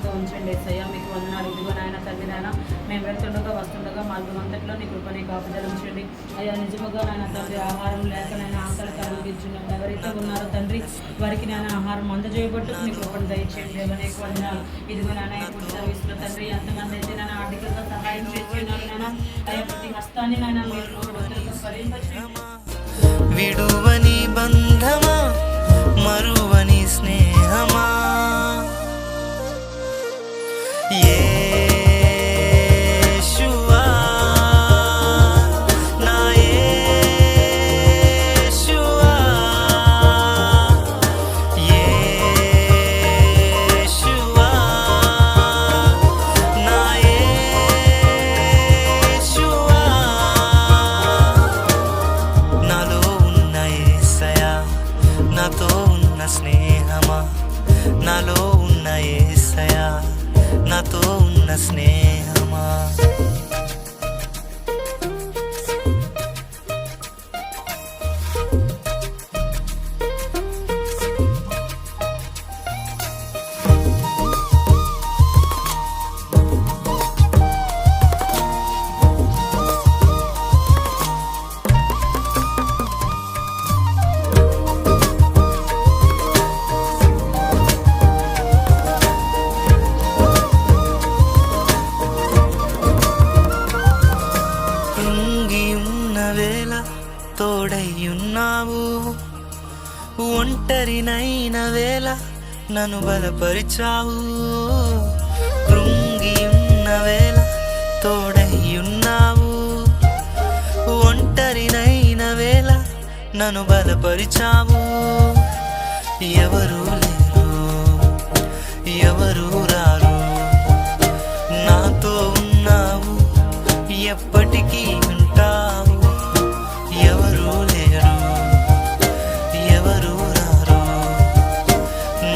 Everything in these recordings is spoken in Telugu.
జ్ఞాపకంగా ఉంచండి ఏసయ్య. మీకు వందనాలు. ఇదిగో నాయన తండ్రి నాయన మేము వెళ్తుండగా వస్తుండగా మార్గం అంతట్లో నీ కృపని కాపుదల ఉంచండి అయ్యా. నిజముగా నాయన తండ్రి ఆహారం లేక నాయన ఆకలి కలిగించున్నాం ఎవరైతే ఉన్నారో తండ్రి వారికి నాయన ఆహారం అందజేయబట్టు నీ కృపను దయచేయండి దేవా. నీకు వందనాలు. ఇదిగో నాయన ఇప్పుడు సర్వీస్లో తండ్రి ఎంతమంది అయితే నాయన ఆర్థికంగా సహాయం చేస్తున్నారు నాయన అయ్యా. ప్రతి హస్తాన్ని నాయన మీరు ఫలింపచేయండి. విడువని బంధమా మరువని స్నేహమా యేషువా నా యేషువా యేషువా నా యేషువా నాలో ఉన్న యేసయ్యా నాతో ఉన్న స్నేహమా నాలో ఉన్న యేసయ్యా నాతో ఉన్న స్నేహమా తోడయ్యున్నావు ఒంటరినైన వేళ నన్ను బలపరిచావు కృంగి ఉన్న వేళ తోడయ్యున్నావు ఒంటరినైన వేళ నన్ను బలపరిచావు ఎవరు లేరు ఎవరు రారు నాతో ఉన్నావు ఎప్పటికీ ఉంటావు ఎవరు లేరు ఎవరు రారు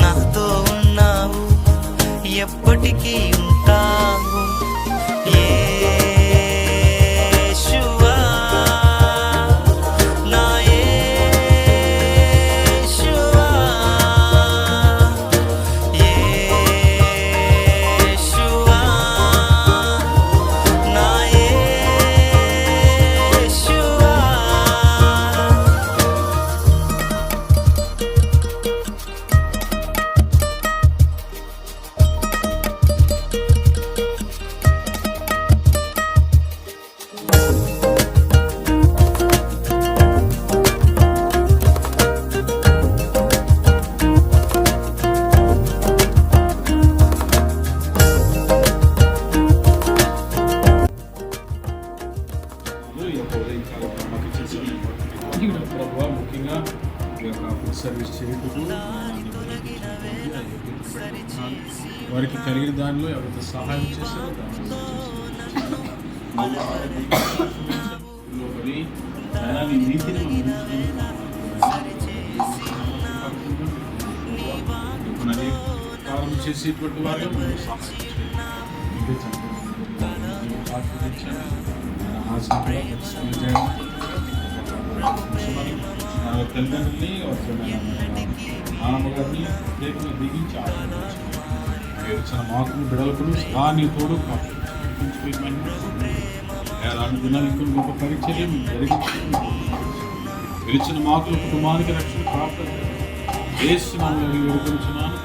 నాతో ఉన్నావు ఎప్పటికీ ఉంటావు యేషువా నా యేషువా యేషువా నా యేషువా ముఖ్యంగా ఫుడ్ సర్వీస్ చేయుటకు వారికి కలిగిన దానిలో ఎవరైతే సహాయం చేశారో నీ నీతిని ప్రారంభం చేసేటువంటి వారు సహాయం తల్లిదండ్రుల్ని నాన్నగారిని ప్రేమను దిగించి ఆలోచించిన మాకు బిడలకు నీ తోడు అలాంటి దినాలు ఇంకొక గొప్ప పరిచర్యం జరిగించి గెలిచిన మాకుల కుటుంబానికి రక్షణ ప్రాప్తం చేస్తున్నాను వేడుకొలుచున్నాను.